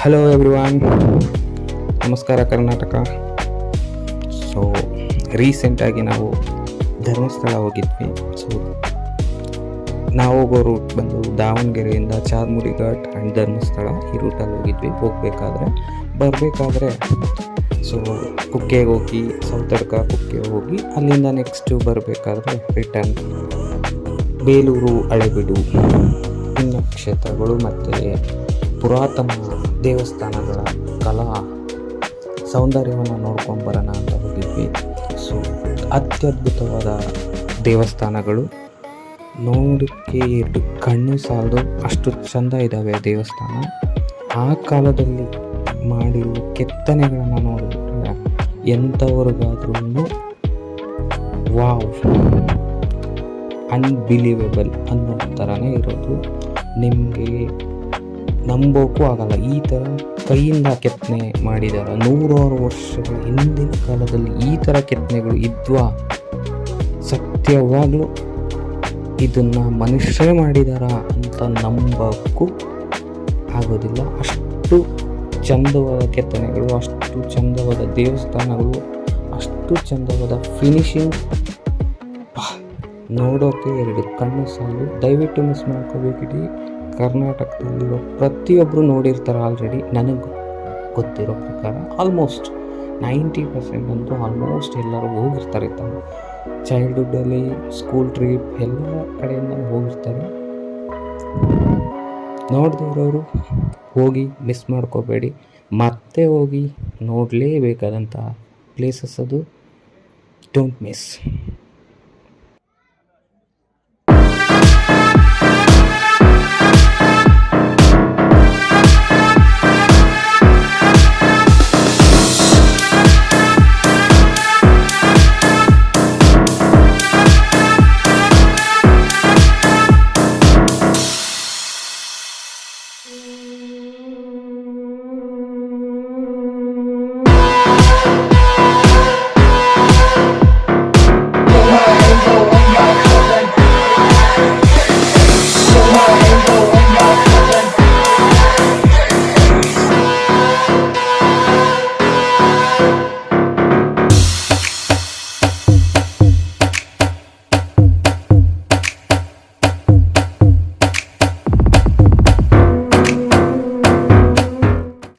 Hello everyone, ನಮಸ್ಕಾರ Karnataka. So ರೀಸೆಂಟಾಗಿ ನಾವು ಧರ್ಮಸ್ಥಳ ಹೋಗಿದ್ವಿ. ಸೊ ನಾವು ಹೋಗೋ ರೂಟ್ ಬಂದು ದಾವಣಗೆರೆಯಿಂದ ಚಾರ್ಮುಡಿ ಘಾಟ್ ಆ್ಯಂಡ್ ಧರ್ಮಸ್ಥಳ ಈ ರೂಟಲ್ಲಿ ಹೋಗಿದ್ವಿ. ಬರಬೇಕಾದ್ರೆ ಸೊ ಕುಕ್ಕೆಗೆ ಹೋಗಿ ಸೌತಡ್ಕ ಕುಕ್ಕೆ ಹೋಗಿ ಅಲ್ಲಿಂದ ನೆಕ್ಸ್ಟು ಬರಬೇಕಾದ್ರೆ ರಿಟರ್ನ್ ಬೇಲೂರು, ಹಳೆಬೀಡು ಪುಣ್ಯಕ್ಷೇತ್ರಗಳು ಮತ್ತು ಪುರಾತನ ದೇವಸ್ಥಾನಗಳ ಕಲಾ ಸೌಂದರ್ಯವನ್ನು ನೋಡ್ಕೊಂಡು ಬರೋಣ ಅಂತ ಹೋಗಿದ್ವಿ. ಸೊ ಅತ್ಯದ್ಭುತವಾದ ದೇವಸ್ಥಾನಗಳು, ನೋಡೋಕ್ಕೆ ಎರಡು ಕಣ್ಣು ಸಾಲದು ಅಷ್ಟು ಚೆಂದ ಇದ್ದಾವೆ ದೇವಸ್ಥಾನ. ಆ ಕಾಲದಲ್ಲಿ ಮಾಡಿರುವ ಕೆತ್ತನೆಗಳನ್ನು ನೋಡಿಬಿಟ್ರೆ ಎಂಥವ್ರಿಗಾದ್ರೂ ವಾವ್, ಅನ್ಬಿಲೀವೇಬಲ್ ಅನ್ನೋ ಥರನೇ ಇರೋದು. ನಿಮಗೆ ನಂಬೋಕ್ಕೂ ಆಗಲ್ಲ, ಈ ಥರ ಕೈಯಿಂದ ಕೆತ್ತನೆ ಮಾಡಿದ್ದಾರೆ. 100 ವರ್ಷಗಳ ಹಿಂದಿನ ಕಾಲದಲ್ಲಿ ಈ ಥರ ಕೆತ್ತನೆಗಳು ಇದ್ವಾ? ಸತ್ಯವಾಗ್ಲೂ ಇದನ್ನು ಮನುಷ್ಯರೇ ಮಾಡಿದಾರ ಅಂತ ನಂಬೋಕ್ಕೂ ಆಗೋದಿಲ್ಲ. ಅಷ್ಟು ಚಂದವಾದ ಕೆತ್ತನೆಗಳು, ಅಷ್ಟು ಚಂದವಾದ ದೇವಸ್ಥಾನಗಳು, ಅಷ್ಟು ಚಂದವಾದ ಫಿನಿಶಿಂಗ್, ನೋಡೋಕ್ಕೆ ಎರಡು ಕಣ್ಣು ಸಾಲು. ದಯವಿಟ್ಟು ಮಿಸ್ ಮಾಡ್ಕೋಬೇಕಿಡಿ. ಕರ್ನಾಟಕದಲ್ಲಿರೋ ಪ್ರತಿಯೊಬ್ಬರು ನೋಡಿರ್ತಾರೆ ಆಲ್ರೆಡಿ. ನನಗೆ ಗೊತ್ತಿರೋ ಪ್ರಕಾರ ಆಲ್ಮೋಸ್ಟ್ 90% ಅಂತೂ ಆಲ್ಮೋಸ್ಟ್ ಎಲ್ಲರೂ ಹೋಗಿರ್ತಾರೆ. ತಾವು ಚೈಲ್ಡ್ಹುಡ್ಡಲ್ಲಿ ಸ್ಕೂಲ್ ಟ್ರಿಪ್ ಎಲ್ಲ ಕಡೆಯಿಂದ ಹೋಗಿರ್ತಾರೆ. ನೋಡದೇ ಇರೋರು ಹೋಗಿ ಮಿಸ್ ಮಾಡ್ಕೋಬೇಡಿ. ಮತ್ತೆ ಹೋಗಿ ನೋಡಲೇಬೇಕಾದಂಥ ಪ್ಲೇಸಸ್ ಅದು. Don't miss.